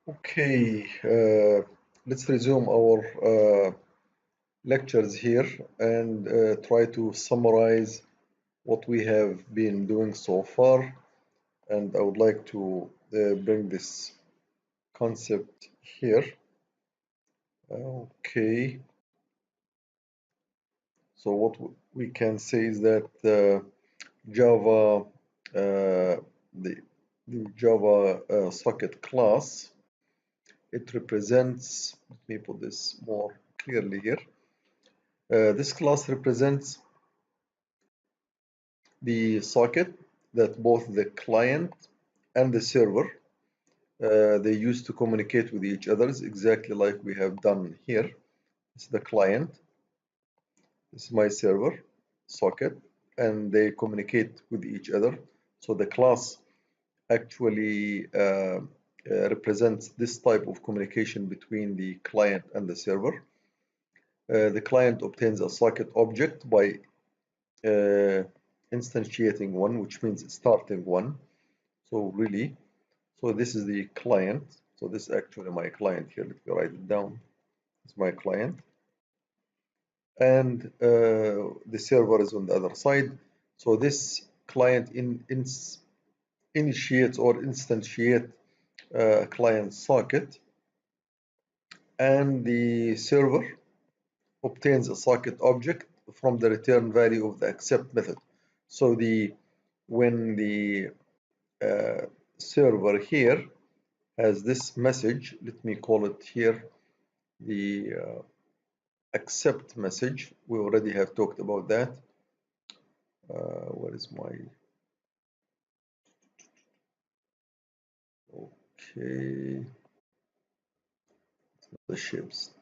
Okay, let's resume our lectures here and try to summarize what we have been doing so far. And I would like to bring this concept here. Okay, so what we can say is that Java, the, the Java socket class, it represents, let me put this more clearly here. This class represents the socket that both the client and the server they use to communicate with each other, exactly like we have done here. This is the client, this is my server socket, and they communicate with each other. So the class actually represents this type of communication between the client and the server. The client obtains a socket object by uh, instantiating one, which means starting one. So really, so this is the client. So this is actually my client here. Let me write it down. It's my client. And the server is on the other side. So this client initiates or instantiate a client socket, and the server obtains a socket object from the return value of the accept method. So when the server here has this message, let me call it here the accept message. We already have talked about that. Where is my, okay, the shapes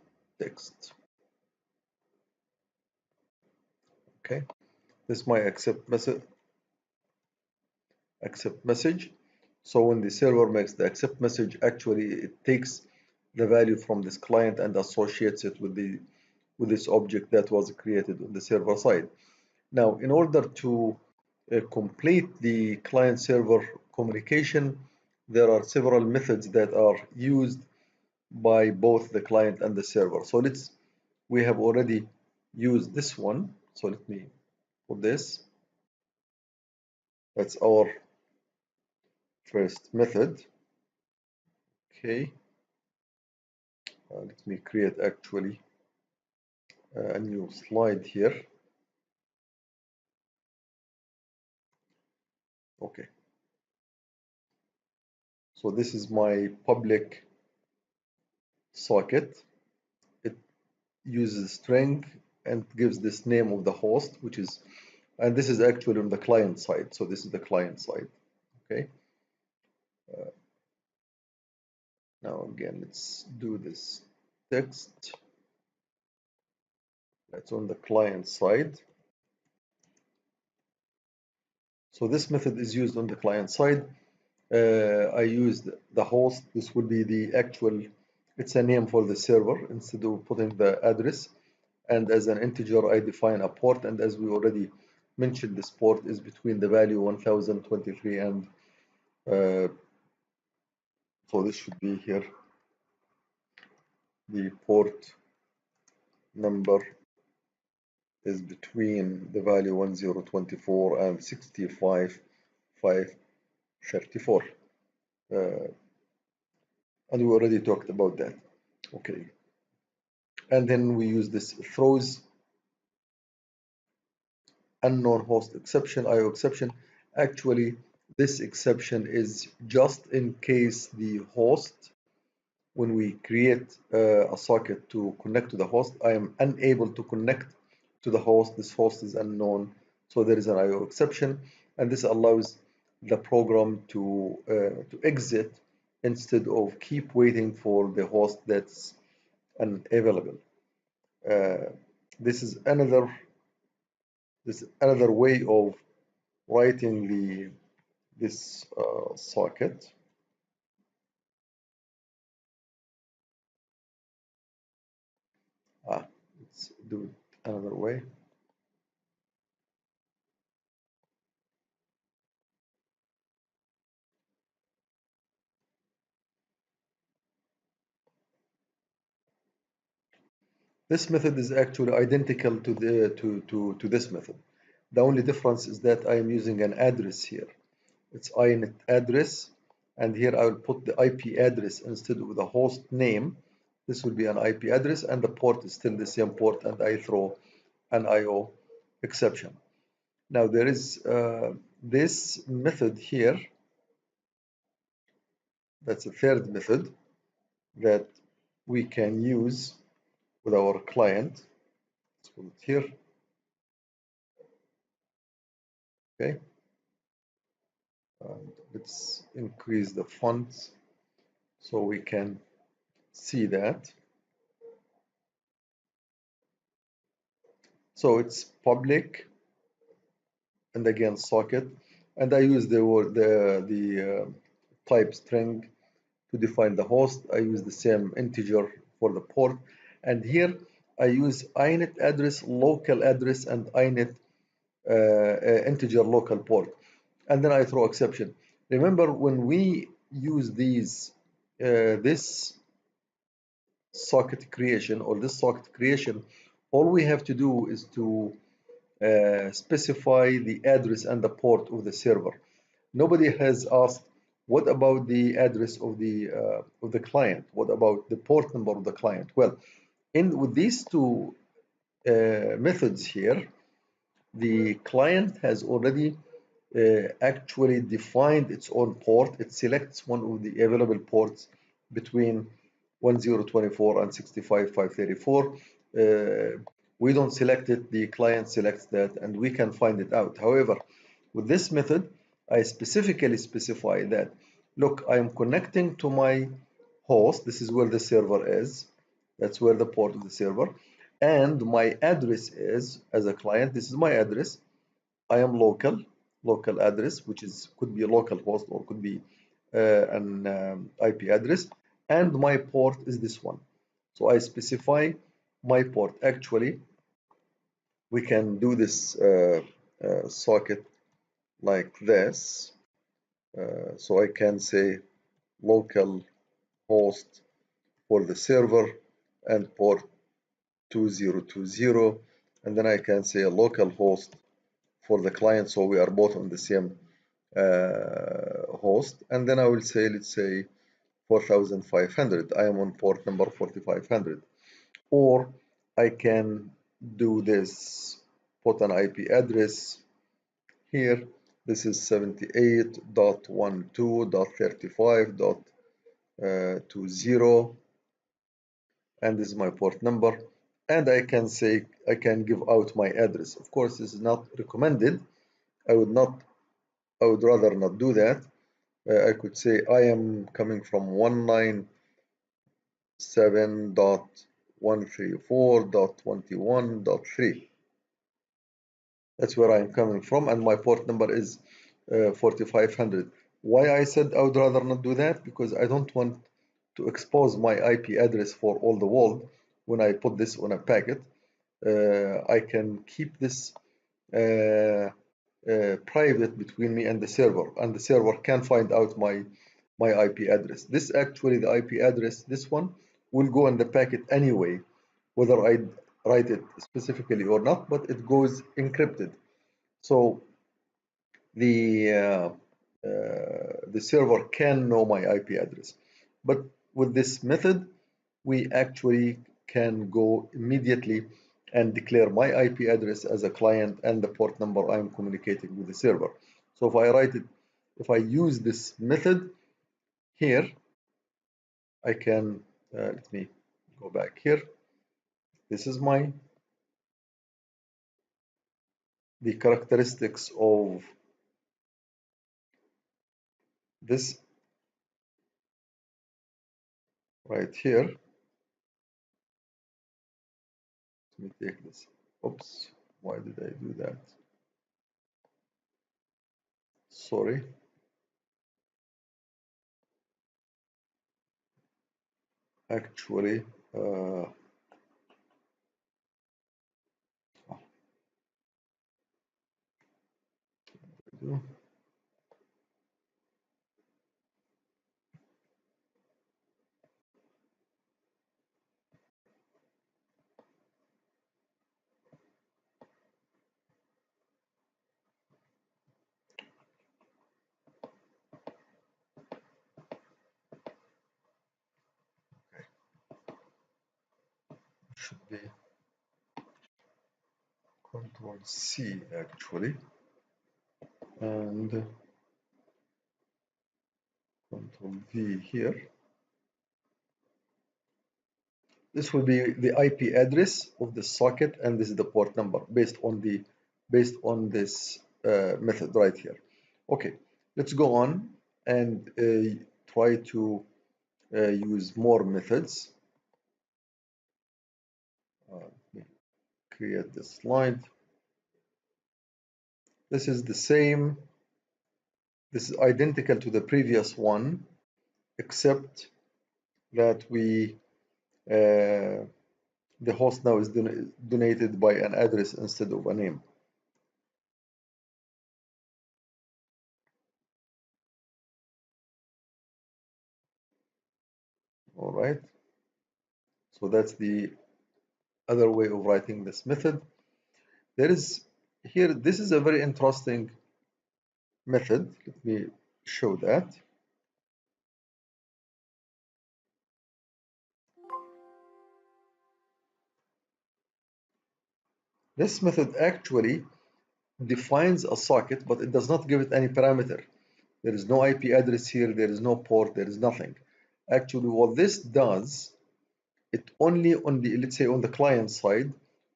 text. Okay, this is my accept message. So when the server makes the accept message, actually it takes the value from this client and associates it with this object that was created on the server side. Now, in order to complete the client-server communication, there are several methods that are used by both the client and the server. So we have already used this one. So let me put this. That's our first method. Okay. Let me create actually a new slide here. Okay. So this is my public socket. It uses string and gives this name of the host, which is, and this is actually on the client side. So this is the client side. Okay. Now again, let's do this text. That's on the client side. So this method is used on the client side. I used the host. This would be the actual, it's a name for the server instead of putting the address. And as an integer, I define a port. And as we already mentioned, this port is between the value 1023 and so this should be here. The port number is between the value 1024 and 65534. And we already talked about that. Okay. And then we use this throws unknown host exception, IO exception. Actually, this exception is just in case the host, when we create a socket to connect to the host, I am unable to connect to the host. This host is unknown, so there is an IO exception, and this allows the program to exit instead of keep waiting for the host that's unavailable. Uh, this is another way of writing this socket. Let's do it another way. This method is actually identical to this method. The only difference is that I am using an address here. It's inet address, and here I will put the IP address instead of the host name. This will be an IP address, and the port is still the same port, and I throw an IO exception. Now there is this method here. That's a third method that we can use with our client. Let's put it here. Okay. Let's increase the fonts so we can see that. So it's public, and again socket, and I use the word type string to define the host. I use the same integer for the port, and here I use inet address, local address, and inet integer local port, and then I throw exception. Remember, when we use this socket creation or this socket creation, all we have to do is to specify the address and the port of the server. Nobody has asked, what about the address of the client? What about the port number of the client? Well, in with these two methods here, the client has already actually defined its own port. It selects one of the available ports between 1024 and 65534. We don't select it, the client selects that, and we can find it out. However, with this method, I specifically specify that, look, I am connecting to my host. This is where the server is. That's where the port of the server. And my address is, as a client, this is my address. I am local address, which is could be a local host or could be an IP address, and my port is this one. So I specify my port. Actually, we can do this socket like this. So I can say local host for the server and port 2020, and then I can say a local host for the client, so we are both on the same host, and then I will say, let's say 4500. I am on port number 4500. Or I can do this, put an IP address here. This is 78.12.35.20, and this is my port number. And I can say, I can give out my address. Of course, this is not recommended. I would rather not do that. I could say I am coming from 197.134.21.3. That's where I'm coming from, and my port number is 4500. Why I said I would rather not do that? Because I don't want to expose my IP address for all the world when I put this on a packet. I can keep this private between me and the server can find out my IP address. This actually, the IP address, this one, will go in the packet anyway, whether I write it specifically or not, but it goes encrypted. So the server can know my IP address. But with this method, we actually can go immediately and declare my IP address as a client and the port number I'm communicating with the server. So if I use this method here, I can, let me go back here. This is the characteristics of this right here. Let me take this. Oops, why did I do that? Sorry. Actually, should be Control C actually, and Control V here. This will be the IP address of the socket, and this is the port number based on this method right here. Okay, let's go on and try to use more methods. Let me create this slide. This is the same. This is identical to the previous one, except that the host now is donated by an address instead of a name. All right. So that's the other way of writing this method. There is here, this is a very interesting method. Let me show that. This method actually defines a socket, but it does not give it any parameter. There is no IP address here, there is no port, there is nothing. Actually, what this does, it only on the, let's say on the client side,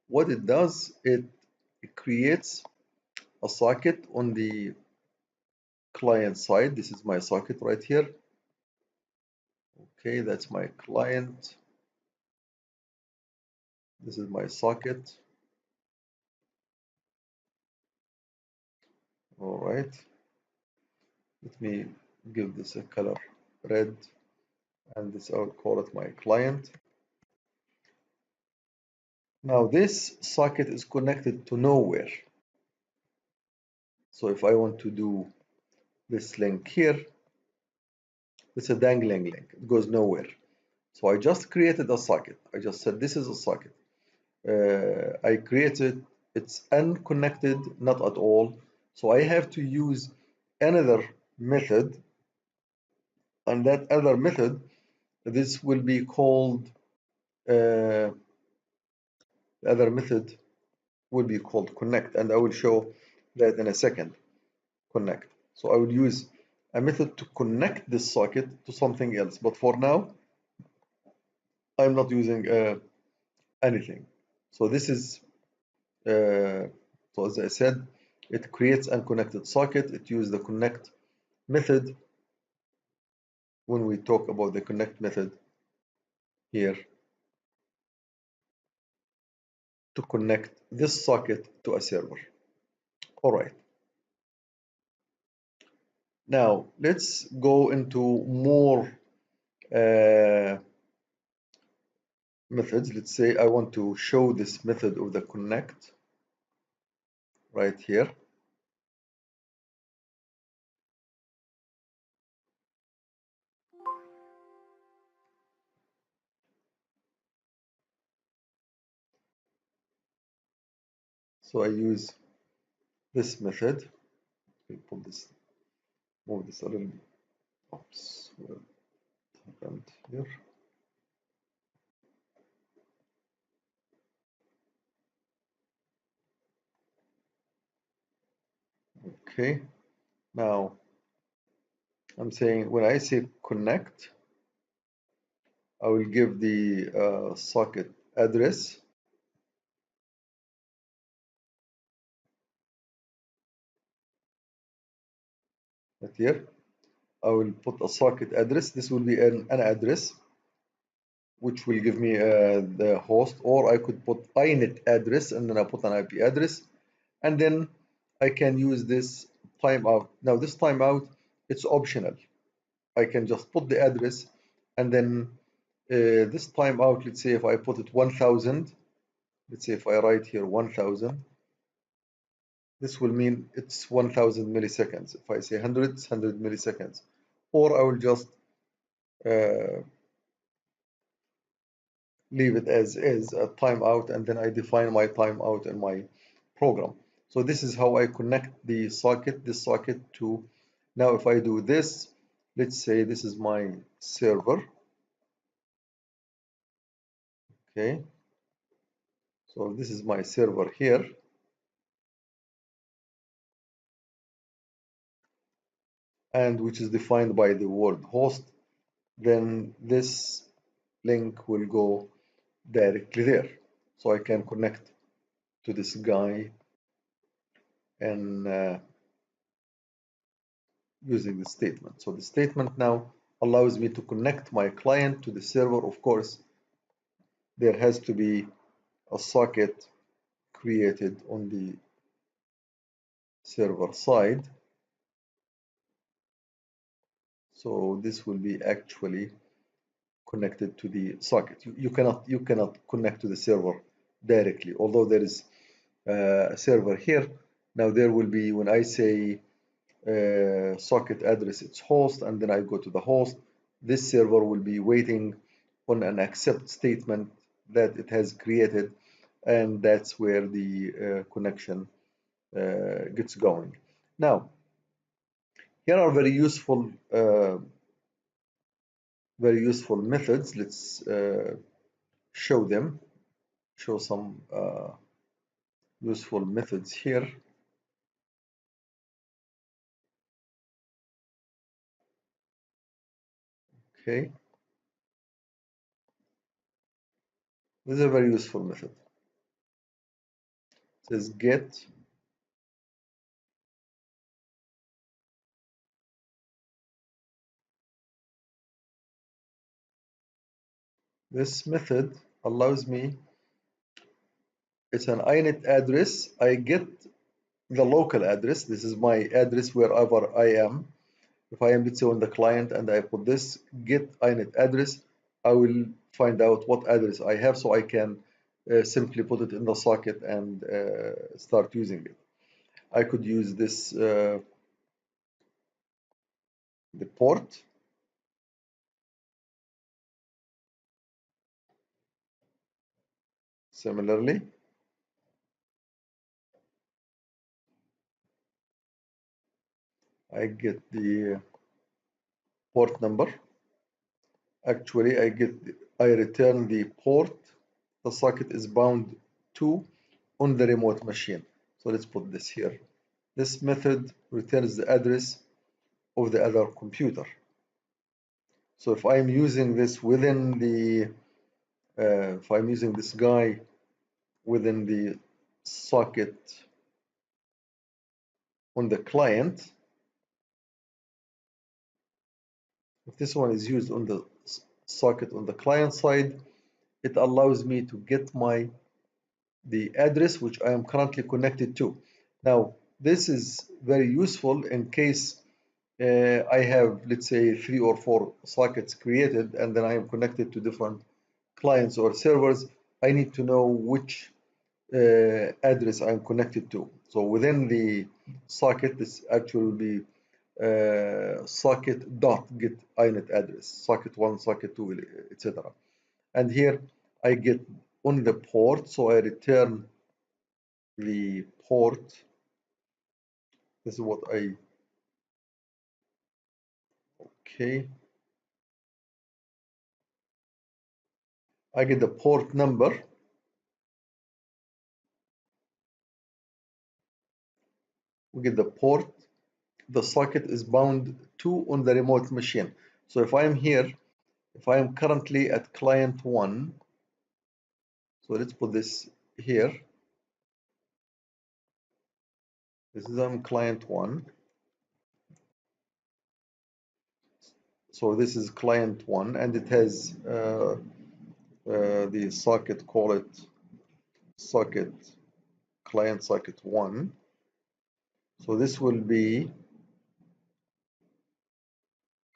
what it does, it creates a socket on the client side. This is my socket right here. Okay, that's my client. This is my socket. All right. Let me give this a color red, and this I'll call it my client. Now this socket is connected to nowhere. So if I want to do this link here, it's a dangling link. It goes nowhere. So I just created a socket. I just said this is a socket. I created, it's unconnected, not at all. So I have to use another method, and that other method, this will be called, the other method will be called connect, and I will show that in a second. Connect. So I will use a method to connect this socket to something else, but for now I'm not using anything. So this is so as I said, it creates unconnected socket. It uses the connect method when we talk about the connect method here to connect this socket to a server. All right. Now let's go into more methods. Let's say I want to show this method of the connect right here. So I use this method. We pull this, move this a little. Oops, what happened here? Okay. Now I'm saying when I say connect, I will give the socket address. Right here, I will put a socket address. This will be an address which will give me the host, or I could put inet address and then I put an IP address, and then I can use this timeout. Now this timeout, it's optional. I can just put the address, and then this timeout, let's say if I put it 1000, let's say if I write here 1000, this will mean it's 1000 milliseconds. If I say 100, it's 100 milliseconds. Or I will just uh, leave it as is, a timeout, and then I define my timeout in my program. So this is how I connect the socket, this socket to, now if I do this, let's say this is my server, okay, So this is my server here, and which is defined by the word host. Then this link will go directly there. So I can connect to this guy and using the statement. So the statement now allows me to connect my client to the server. Of course, there has to be a socket created on the server side. So this will be actually connected to the socket. You cannot connect to the server directly, although there is a server here. Now there will be, when I say socket address its host, and then I go to the host, this server will be waiting on an accept statement that it has created, and that's where the connection gets going. Now, here are very useful methods. Let's show them, show some useful methods here. Okay, this is a very useful method. It says get this method allows me, it's an init address. I get the local address. This is my address wherever I am. If I am, let's say, on the client and I put this get init address, I will find out what address I have, so I can simply put it in the socket and start using it. I could use this the port. Similarly, I get the port number. Actually, I return the port the socket is bound to on the remote machine. So let's put this here. This method returns the address of the other computer. So if I'm using this within the, if I'm using this guy within the socket on the client, if this one is used on the socket on the client side, it allows me to get the address which I am currently connected to. Now, this is very useful in case I have, let's say, 3 or 4 sockets created, and then I am connected to different clients or servers. I need to know which address I'm connected to. So within the socket, this actually will be socket dot get inet address, socket 1, socket 2, etc. And here I get on the port, so I return the port. This is what okay. I get the port number. We get the port the socket is bound to on the remote machine. So if I'm here, if I'm currently at client 1, so let's put this here. This is on client 1. So this is client 1, and it has the socket, call it socket client socket 1. So this will be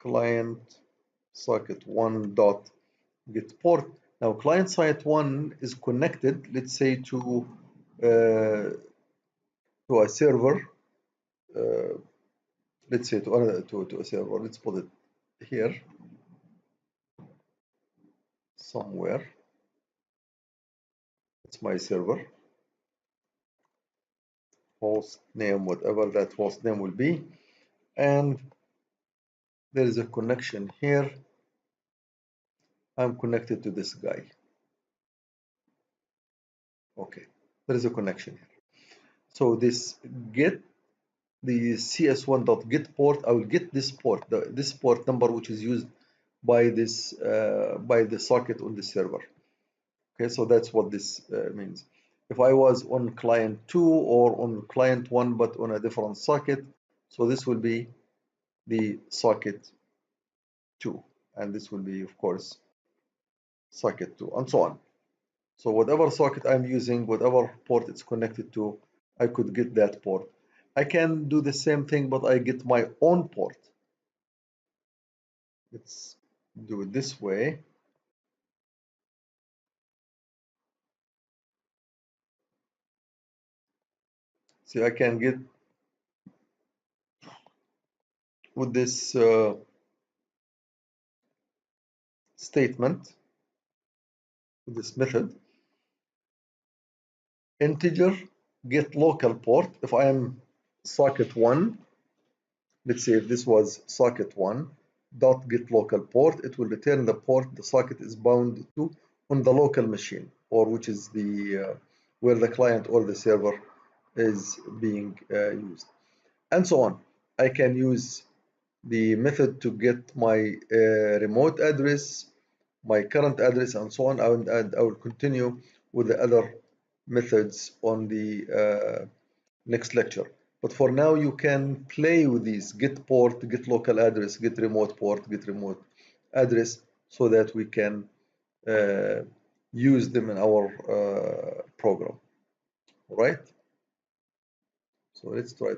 client socket 1 dot get port. Now client site 1 is connected, let's say, to a server, uh, let's say to a server. Let's put it here somewhere. It's my server, host name, whatever that host name will be, and there is a connection here. I'm connected to this guy. Okay, there is a connection here. So this get the cs1.get port, I will get this port, this port number which is used by this by the socket on the server. Okay, so that's what this means. If I was on client 2 or on client 1 but on a different socket, so this will be the socket 2, and this will be of course socket 2, and so on. So whatever socket I'm using, whatever port it's connected to, I could get that port. I can do the same thing, but I get my own port. Let's do it this way. See, I can get with this statement, with this method, integer get local port. If I am socket 1, let's say if this was socket 1 dot get local port, it will return the port the socket is bound to on the local machine, or which is the where the client or the server is being used, and so on. I can use the method to get my remote address, my current address, and so on. And I will continue with the other methods on the next lecture. But for now, you can play with these get port, get local address, get remote port, get remote address, so that we can uh, use them in our program. All right? So let's try.